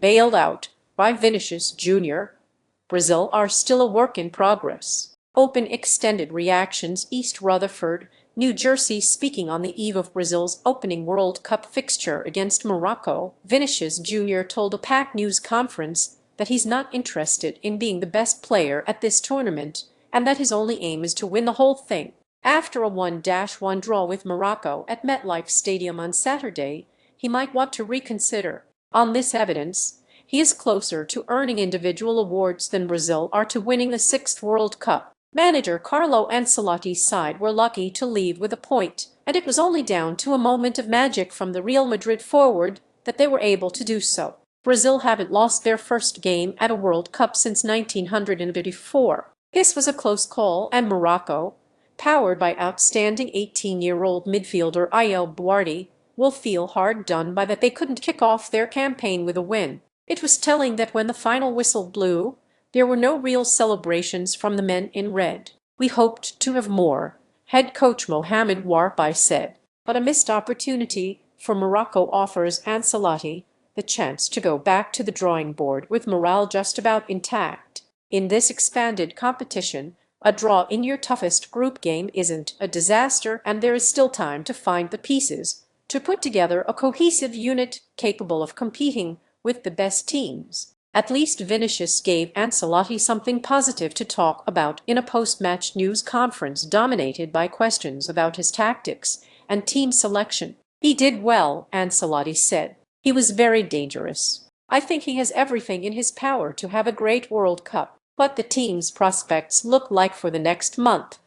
bailed out by Vinicius Junior. Brazil are still a work in progress. Open extended reactions. East Rutherford, New Jersey. Speaking on the eve of Brazil's opening World Cup fixture against Morocco, Vinicius Junior told a packed news conference that he's not interested in being the best player at this tournament and that his only aim is to win the whole thing. After a 1-1 draw with Morocco at MetLife Stadium on Saturday, he might want to reconsider. On this evidence, he is closer to earning individual awards than Brazil are to winning the 6th World Cup. Manager Carlo Ancelotti's side were lucky to leave with a point, and it was only down to a moment of magic from the Real Madrid forward that they were able to do so. Brazil haven't lost their first game at a World Cup since 1954. This was a close call, and Morocco, powered by outstanding 18-year-old midfielder Ayyoub Bouaddi, will feel hard done by that they couldn't kick off their campaign with a win. It was telling that when the final whistle blew, there were no real celebrations from the men in red. "We hoped to have more," head coach Mohamed Warbi said, but a missed opportunity for Morocco offers Ancelotti the chance to go back to the drawing board with morale just about intact. In this expanded competition, a draw in your toughest group game isn't a disaster, and there is still time to find the pieces to put together a cohesive unit capable of competing with the best teams. At least Vinicius gave Ancelotti something positive to talk about in a post-match news conference dominated by questions about his tactics and team selection. "He did well," Ancelotti said. "He was very dangerous. I think he has everything in his power to have a great World Cup. What the team's prospects look like for the next month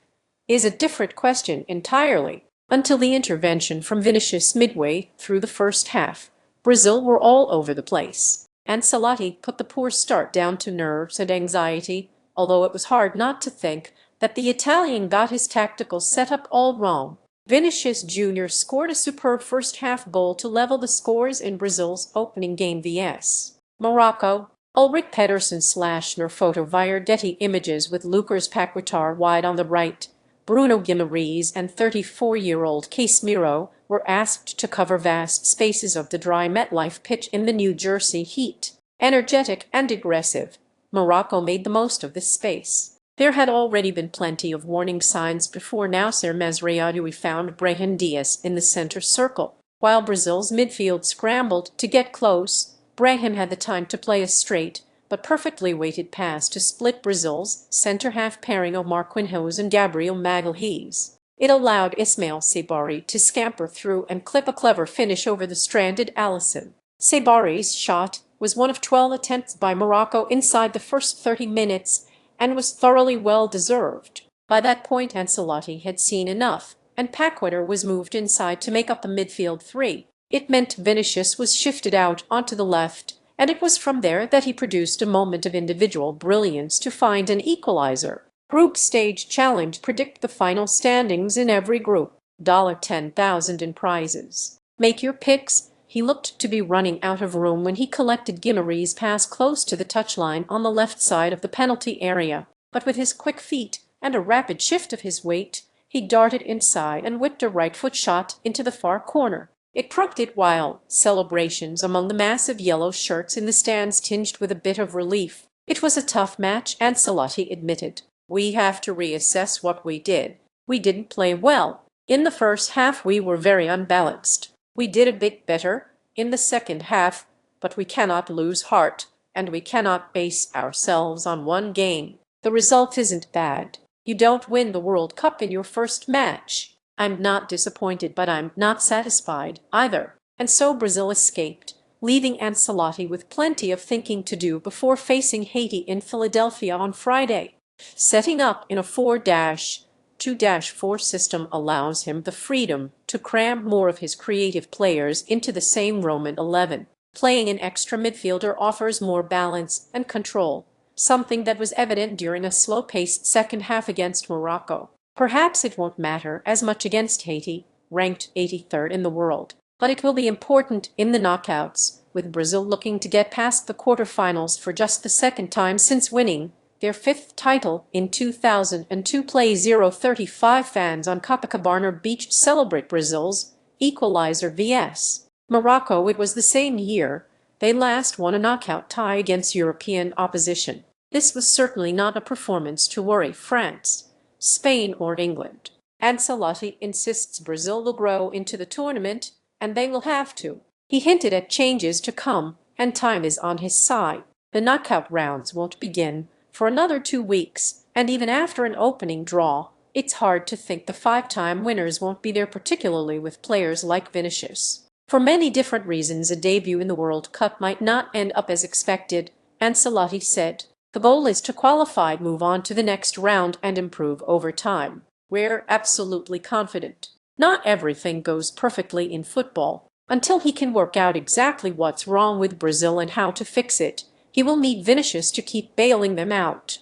is a different question entirely." Until the intervention from Vinicius midway through the first half, Brazil were all over the place. Ancelotti put the poor start down to nerves and anxiety, although it was hard not to think that the Italian got his tactical setup all wrong. Vinicius Junior scored a superb first-half goal to level the scores in Brazil's opening game vs. Morocco. Ulrich Pedersen/Ner photo via Getty Images with Lucas Paquetá wide on the right. Bruno Guimaraes and 34-year-old Casemiro were asked to cover vast spaces of the dry MetLife pitch in the New Jersey heat. Energetic and aggressive, Morocco made the most of this space. There had already been plenty of warning signs before Nasser Mazraoui found Brahim Diaz in the center circle. While Brazil's midfield scrambled to get close, Brahim had the time to play a straight but perfectly weighted pass to split Brazil's center-half pairing of Marquinhos and Gabriel Magalhães. It allowed Ismail Sabari to scamper through and clip a clever finish over the stranded Alisson. Sabari's shot was one of 12 attempts by Morocco inside the first 30 minutes and was thoroughly well-deserved. By that point Ancelotti had seen enough, and Paquetá was moved inside to make up the midfield three. It meant Vinicius was shifted out onto the left, and it was from there that he produced a moment of individual brilliance to find an equalizer. Group stage challenge. Predict the final standings in every group. $10,000 in prizes. Make your picks. He looked to be running out of room when he collected Guimaraes' pass close to the touchline on the left side of the penalty area, but with his quick feet and a rapid shift of his weight, he darted inside and whipped a right-foot shot into the far corner. It prompted wild celebrations among the massive yellow shirts in the stands, tinged with a bit of relief. It was a tough match, Ancelotti admitted. "We have to reassess what we did. We didn't play well. In the first half we were very unbalanced. We did a bit better in the second half, but we cannot lose heart, and we cannot base ourselves on one game. The result isn't bad. You don't win the World Cup in your first match. I'm not disappointed, but I'm not satisfied either." And so Brazil escaped, leaving Ancelotti with plenty of thinking to do before facing Haiti in Philadelphia on Friday. Setting up in a 4-2-4 system allows him the freedom to cram more of his creative players into the same Roman 11. Playing an extra midfielder offers more balance and control, something that was evident during a slow-paced second half against Morocco. Perhaps it won't matter as much against Haiti, ranked 83rd in the world, but it will be important in the knockouts, with Brazil looking to get past the quarterfinals for just the second time since winning their fifth title in 2002. Play 035 fans on Copacabana Beach celebrate Brazil's equalizer vs. Morocco. It was the same year They last won a knockout tie against European opposition. This was certainly not a performance to worry France, Spain or England. Ancelotti insists Brazil will grow into the tournament, and they will have to. He hinted at changes to come, and time is on his side. The knockout rounds won't begin for another 2 weeks, and even after an opening draw, it's hard to think the five-time winners won't be there, particularly with players like Vinicius. For many different reasons, a debut in the World Cup might not end up as expected, Ancelotti said. The goal is to qualify, move on to the next round, and improve over time. We're absolutely confident. Not everything goes perfectly in football. Until he can work out exactly what's wrong with Brazil and how to fix it, he will need Vinicius to keep bailing them out.